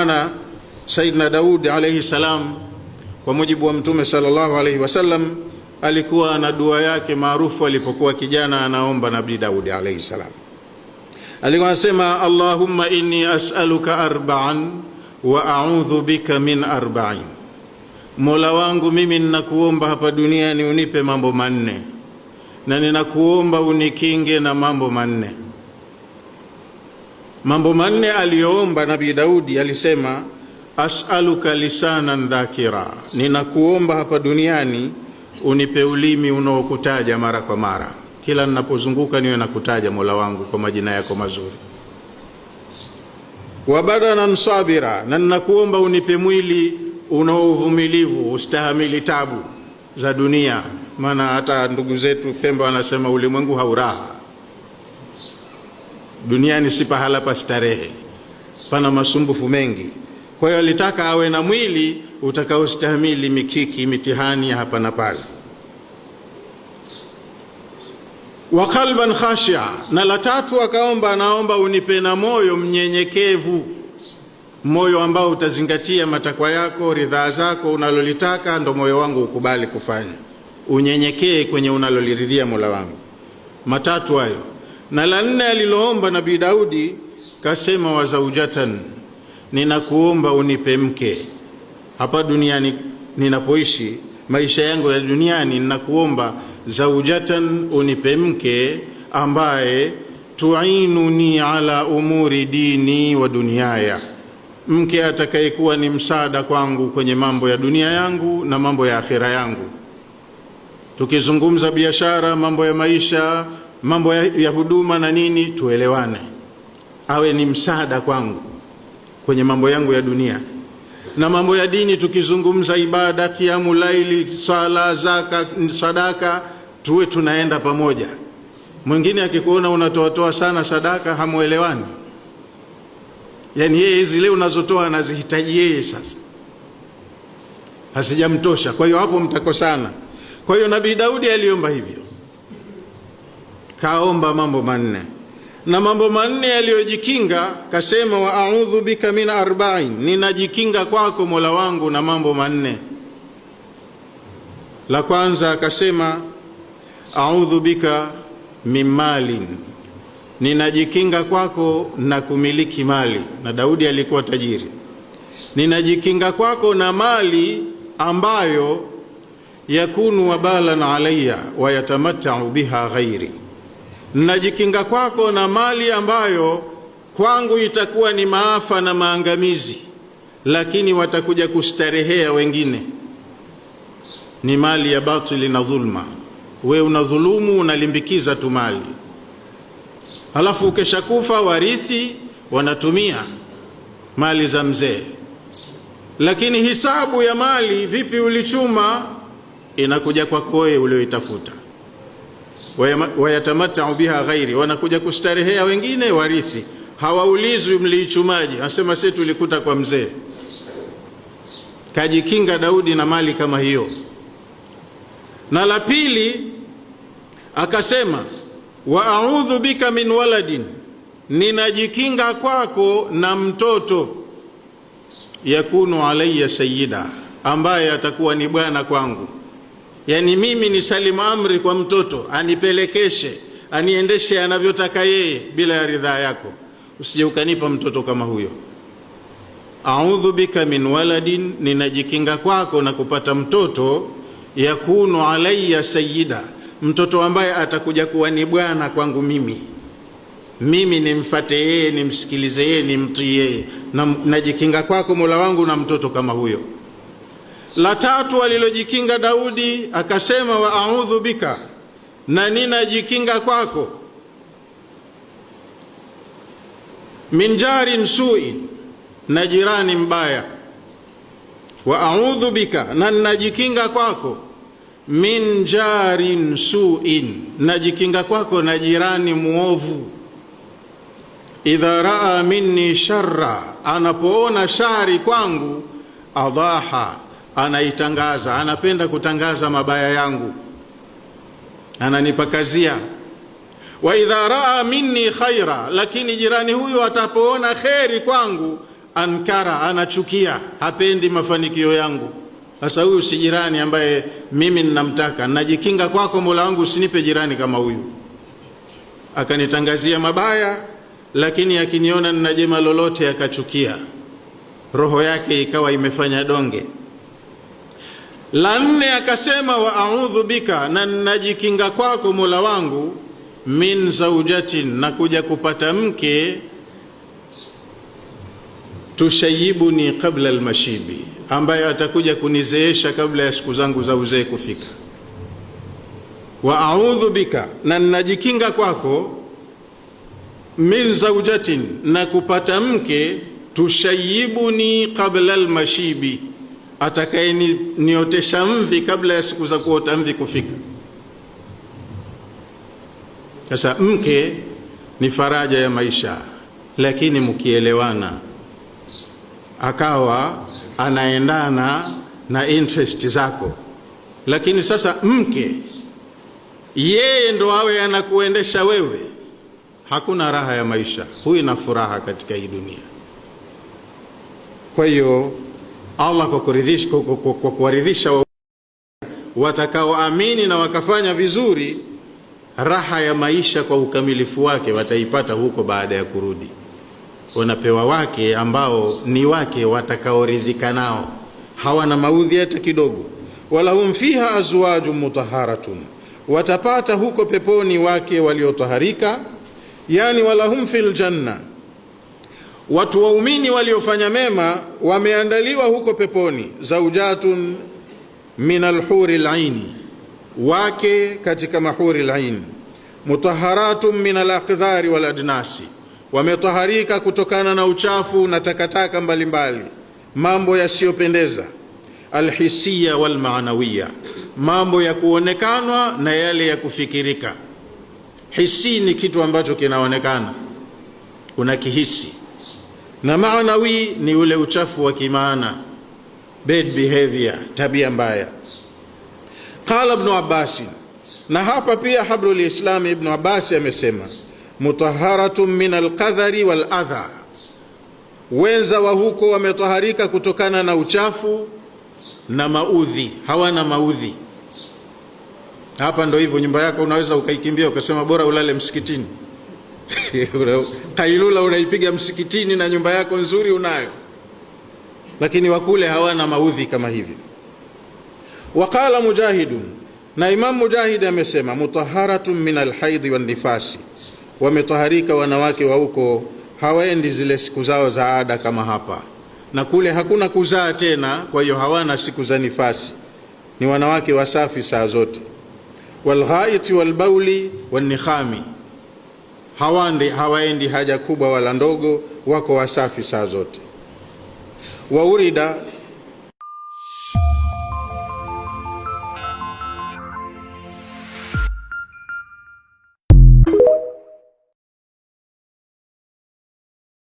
maana Saidna Daudi alayhi salam, kwa mujibu wa Mtume sallallahu alayhi wasallam, alikuwa na dua yake maarufu alipokuwa kijana anaomba Nabii Daudi alayhi salam. Alikuwa anasema, Allahumma inni as'aluka arba'an wa a'udhu bika min arba'in. Mola wangu, mimi ninakuomba hapa duniani unipe mambo manne, na ninakuomba unikinge na mambo manne. Mambo manne aliyoomba Nabii Daudi, alisema, as'aluka lisanan dhakira, ninakuomba hapa duniani unipe ulimi unaokutaja mara kwa mara, kila ninapozunguka niwe nakutaja Mola wangu kwa majina yako mazuri. Wa badanan sabira, na ninakuomba unipe mwili unaovumilivu, ustahamili tabu za dunia, maana hata ndugu zetu Pemba wanasema ulimwengu hauraha. Duniani si pahala pa starehe, pana masumbufu mengi. Kwa hiyo alitaka awe na mwili utakaostahimili mikiki, mitihani ya hapa na pale. Wa qalban khashia, na la tatu akaomba, naomba unipe na moyo mnyenyekevu, moyo ambao utazingatia matakwa yako, ridhaa zako, unalolitaka ndo moyo wangu ukubali kufanya, unyenyekee kwenye unaloliridhia Mola wangu. Matatu hayo. Na la nne aliloomba Nabii Daudi, kasema, wa zaujatan, ninakuomba unipe mke hapa duniani ninapoishi maisha yangu ya duniani, ninakuomba zaujatan, unipe mke ambaye tuinuni ala umuri dini wa duniaya, mke atakayekuwa ni msaada kwangu kwenye mambo ya dunia yangu na mambo ya akhira yangu. Tukizungumza biashara, mambo ya maisha, mambo ya huduma na nini, tuelewane, awe ni msaada kwangu kwenye mambo yangu ya dunia na mambo ya dini. Tukizungumza ibada, kiamu laili, sala, zaka, sadaka, tuwe tunaenda pamoja. Mwingine akikuona unatoa sana sadaka, hamuelewani, yani yeye hizi leo unazotoa anazihitaji yeye, sasa hasijamtosha, kwa hiyo hapo mtakosana. Kwa hiyo Nabii Daudi aliomba hivyo, kaomba mambo manne, na mambo manne yaliyojikinga kasema, wa a'udhu bika min arba'in, ninajikinga kwako Mola wangu na mambo manne. La kwanza akasema, a'udhu bika min malin, ninajikinga kwako na kumiliki mali, na Daudi alikuwa tajiri. Ninajikinga kwako na mali ambayo yakunu wabalan alayya wa yatamatta'u biha ghairi, ninajikinga kwako na mali ambayo kwangu itakuwa ni maafa na maangamizi, lakini watakuja kustarehea wengine. Ni mali ya batili na dhulma, we unadhulumu, unalimbikiza tu mali, halafu ukeshakufa warithi wanatumia mali za mzee, lakini hisabu ya mali, vipi ulichuma, inakuja kwako wewe ulioitafuta. Wayatamatta'u biha ghairi, wanakuja kustarehea wengine warithi, hawaulizwi mliichumaji, anasema sisi tulikuta kwa mzee. Kajikinga Daudi na mali kama hiyo. Na la pili akasema, wa a'udhu bika min waladin, ninajikinga kwako na mtoto yakunu alayya sayyida, ambaye atakuwa ni bwana kwangu. Yani mimi ni salimu amri kwa mtoto, anipelekeshe, aniendeshe anavyotaka yeye bila ya ridhaa yako. Usije ukanipa mtoto kama huyo. A'udhu bika min waladin, ninajikinga kwako na kupata mtoto yakunu alayya sayyida, mtoto ambaye atakuja kuwa ni bwana kwangu mimi nimfuate yeye, nimsikilize yeye, nimtii yeye. Najikinga kwako Mola wangu na mtoto kama huyo. La tatu alilojikinga Daudi akasema, wa a'udhu bika, na ninajikinga kwako min jarin su'in, na jirani mbaya. Wa a'udhu bika, na ninajikinga kwako min jarin su'in, najikinga kwako na jirani muovu. Idha raa minni sharra, anapoona shari kwangu, adaha, anaitangaza, anapenda kutangaza mabaya yangu, ananipakazia. Wa idha raa minni khaira, lakini jirani huyo atapoona kheri kwangu, ankara, anachukia, hapendi mafanikio yangu. Sasa huyu si jirani ambaye mimi ninamtaka, najikinga kwako Mola wangu, usinipe jirani kama huyu. Akanitangazia mabaya, lakini akiniona nina jema lolote akachukia, roho yake ikawa imefanya donge. La 4 akasema, wa a'udhu bika, na najikinga kwako Mola wangu, min zaujatin, na kuja kupata mke, tushayibuni qabla almashibi, ambaye atakuja kunizeesha kabla ya siku zangu za uzee kufika. Wa a'udhu bika, na najikinga kwako, min zaujatin, na kupata mke, tushayibuni qabla almashibi, atakaye niotesha mvi kabla ya siku za kuota mvi kufika. Sasa mke ni faraja ya maisha, lakini mkielewana, akawa anaendana na interest zako. Lakini sasa mke yeye ndo awe anakuendesha wewe, hakuna raha ya maisha, huyu na furaha katika hii dunia. Kwa hiyo Allah kwa kuwaridhisha watakaoamini na wakafanya vizuri, raha ya maisha kwa ukamilifu wake wataipata huko baada ya kurudi. Wanapewa wake ambao ni wake watakaoridhika nao, hawana maudhi hata kidogo. Walahum fiha azwajun mutahharatun, watapata huko peponi wake waliotaharika. Yani walahum fil janna, watu waumini waliofanya mema wameandaliwa huko peponi, zaujatun min alhuri alaini, wake katika mahuri alaini, mutahharatun min alaqdhari wal adnasi, wametaharika kutokana na uchafu na takataka mbalimbali, mambo yasiyopendeza, alhisiya wal maanawiya, mambo ya kuonekanwa na yale ya kufikirika. Hisi ni kitu ambacho kinaonekana, kuna kihisi, na maanawi ni ule uchafu wa kimaana, bad behavior, tabia mbaya. Qala Ibn Abbas, na hapa pia habrul Islam Ibn Abbas amesema, mutahharatun min alqadhari wal adha, wenza wa huko wametaharika kutokana na uchafu na maudhi, hawana maudhi. Hapa ndo hivyo, nyumba yako unaweza ukaikimbia ukasema bora ulale msikitini. Kailula unaipiga msikitini na nyumba yako nzuri unayo, lakini wakule hawana maudhi kama hivyo. Waqala Mujahidun, na Imam Mujahid amesema, mutahharatun min alhaidhi wan nifasi, wametaharika wanawake wa huko, hawaendi zile siku zao za ada kama hapa, na kule hakuna kuzaa tena, kwa hiyo hawana siku za nifasi, ni wanawake wasafi saa zote. Walghaiti walbauli wanikhami, hawaendi haja kubwa wala ndogo, wako wasafi saa zote. Waurida